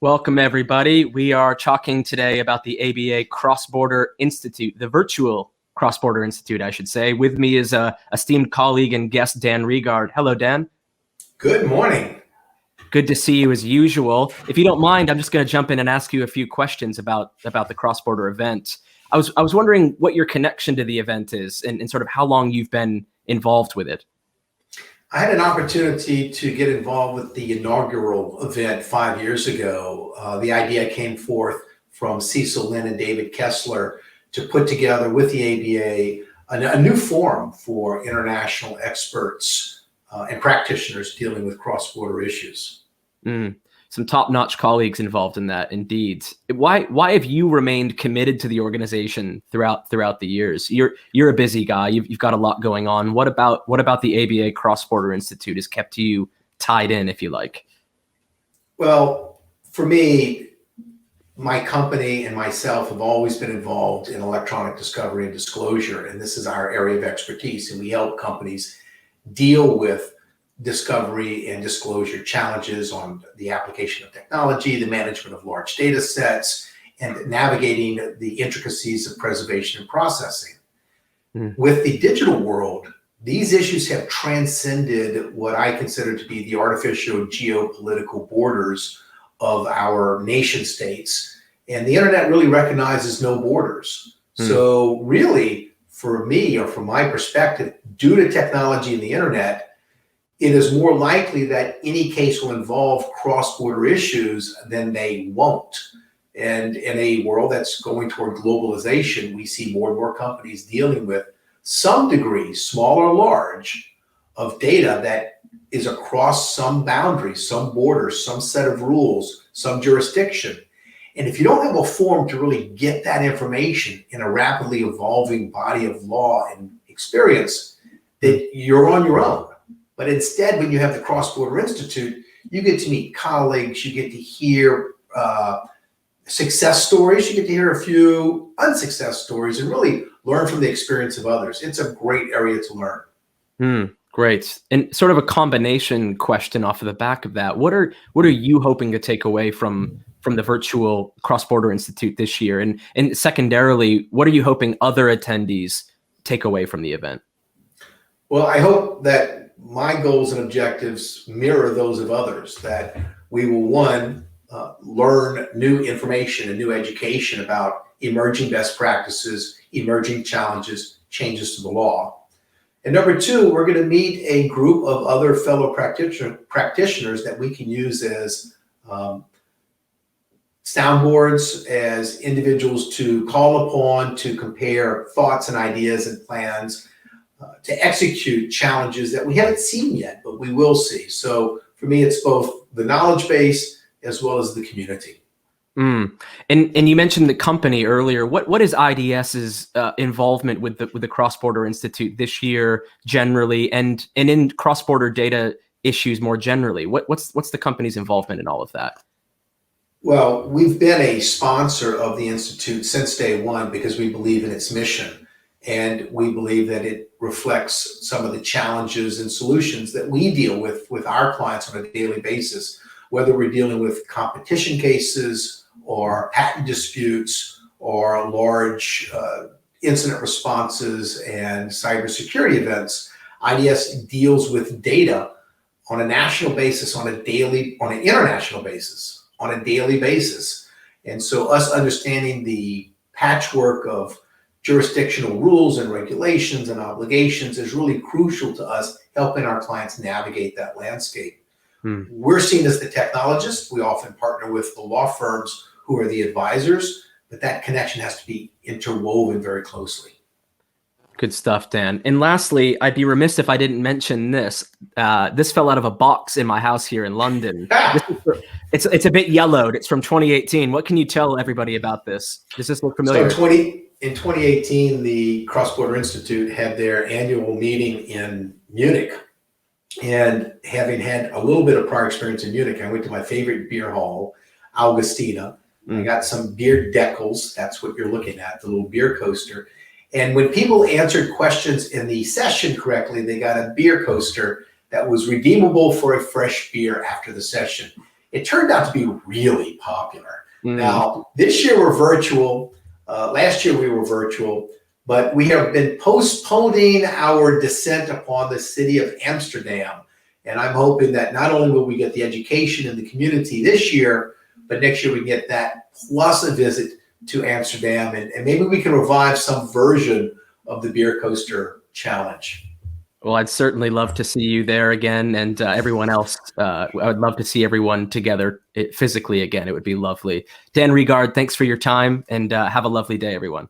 Welcome, everybody. We are talking today about the ABA CrossBorder Institute, the virtual CrossBorder Institute, I should say. With me is a esteemed colleague and guest, Dan Regard. Hello, Dan. Good morning. Good to see you as usual. If you don't mind, I'm just going to jump in and ask you a few questions about the CrossBorder event. I was wondering what your connection to the event is and sort of how long you've been involved with it. I had an opportunity to get involved with the inaugural event 5 years ago. The idea came forth from Cecil Lynn and David Kessler to put together with the ABA a new forum for international experts and practitioners dealing with cross-border issues. Some top-notch colleagues involved in that, indeed. Why have you remained committed to the organization throughout the years? You're a busy guy. You've got a lot going on. What about the ABA CrossBorder Institute has kept you tied in, if you like? Well, for me, my company and myself have always been involved in electronic discovery and disclosure, and this is our area of expertise, and we help companies deal with discovery and disclosure challenges on the application of technology, the management of large data sets, and navigating the intricacies of preservation and processing. With the digital world, these issues have transcended what I consider to be the artificial geopolitical borders of our nation states. And the internet really recognizes no borders. So really, for me, or from my perspective, due to technology and the internet, it is more likely that any case will involve cross-border issues than they won't. And in a world that's going toward globalization, we see more and more companies dealing with some degree, small or large, of data that is across some boundaries, some borders, some set of rules, some jurisdiction. And if you don't have a forum to really get that information in a rapidly evolving body of law and experience, then you're on your own. But instead, when you have the CrossBorder Institute, you get to meet colleagues, you get to hear success stories, you get to hear a few unsuccess stories, and really learn from the experience of others. It's a great area to learn. Great. And sort of a combination question off of the back of that. What are you hoping to take away from the virtual CrossBorder Institute this year? And secondarily, what are you hoping other attendees take away from the event? Well, I hope that my goals and objectives mirror those of others, that we will, one, learn new information and new education about emerging best practices, emerging challenges, changes to the law. And number two, we're going to meet a group of other fellow practitioners that we can use as soundboards, as individuals to call upon to compare thoughts and ideas and plans, to execute challenges that we haven't seen yet, but we will see. So for me, it's both the knowledge base as well as the community. And you mentioned the company earlier. What is IDS's involvement with the CrossBorder Institute this year generally, and in cross-border data issues more generally? What's the company's involvement in all of that? Well, we've been a sponsor of the Institute since day one because we believe in its mission. And we believe that it reflects some of the challenges and solutions that we deal with our clients on a daily basis, whether we're dealing with competition cases or patent disputes or large incident responses and cybersecurity events. IDS deals with data on a national basis, on an international basis, on a daily basis. And so us understanding the patchwork of jurisdictional rules and regulations and obligations is really crucial to us helping our clients navigate that landscape. We're seen as the technologists. We often partner with the law firms who are the advisors, but that connection has to be interwoven very closely. Good stuff, Dan. And lastly, I'd be remiss if I didn't mention this. This fell out of a box in my house here in London. It's a bit yellowed. It's from 2018. What can you tell everybody about this? Does this look familiar? So in 2018, the CrossBorder Institute had their annual meeting in Munich. And having had a little bit of prior experience in Munich, I went to my favorite beer hall, Augustina. I got some beer decals. That's what you're looking at, the little beer coaster. And when people answered questions in the session correctly, they got a beer coaster that was redeemable for a fresh beer after the session. it turned out to be really popular. Mm. Now, this year we're virtual. Last year we were virtual, but we have been postponing our descent upon the city of Amsterdam. And I'm hoping that not only will we get the education in the community this year, but next year we get that plus a visit to Amsterdam, and maybe we can revive some version of the Beer Coaster Challenge. Well, I'd certainly love to see you there again, and everyone else. I would love to see everyone together physically again. It would be lovely. Dan Regard, thanks for your time, and have a lovely day, everyone.